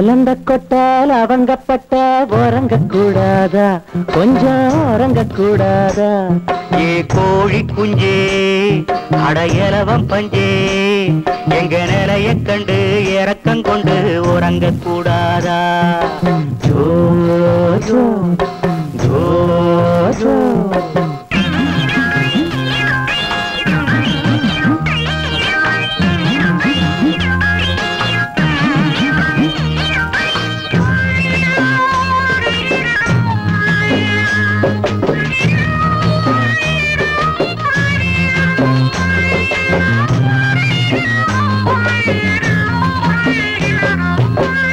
எலந்த கொட்டால் அவங்கப்பட்ட உறங்க கூடாதா, கொஞ்சம் உறங்க கூடாதா? ஏ கோழி குஞ்சே அடையலவம் பஞ்சே, எங்க நிலைய கண்டு இறக்கம் கொண்டு உறங்க கூடாதா? ஜோ ஜோ ஜோ ஜோ.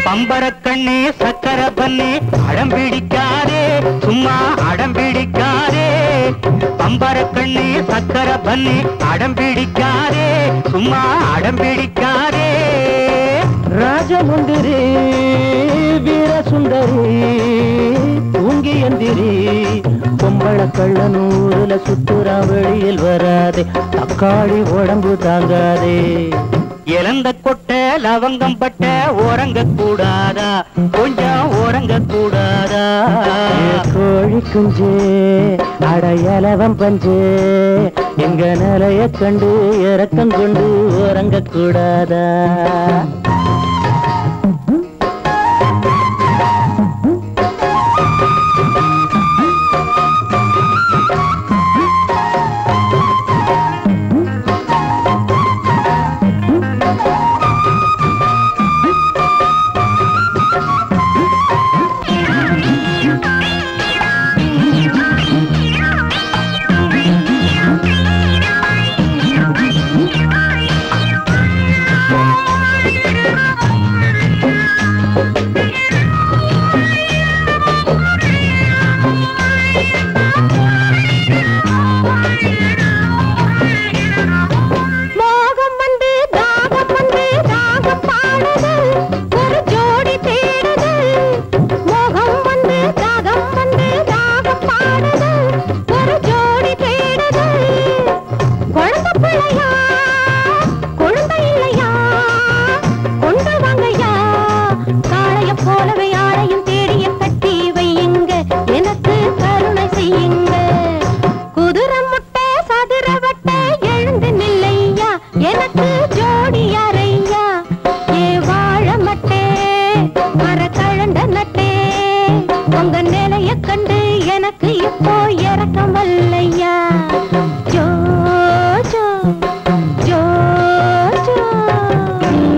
பம்பரக்கண்ணே சக்கர பண்ணே அடம்பிடிக்காதே, சும்மா அடம்பிடிக்காதே. பம்பரக்கண்ணே சக்கர பண்ணே அடம்பிடிக்காதே, சும்மா அடம்பிடிக்காதே. ராஜமுந்திரி வீரசுந்தரி தூங்கி எந்திரி, பொம்பள கள்ளனூருல சுத்துறா வெளியில் வராதே, தக்காளி உடம்பு தாங்காதே. இழந்த கொட்ட லவங்கம் பட்ட உறங்க கூடாதா, கொஞ்சம் உறங்க கூடாதா? கோழி குஞ்சே அடையலவம் பஞ்சே, எங்க நிலைய கண்டு இறக்கம் கொண்டு உறங்க கூடாதா? உங்க நிலை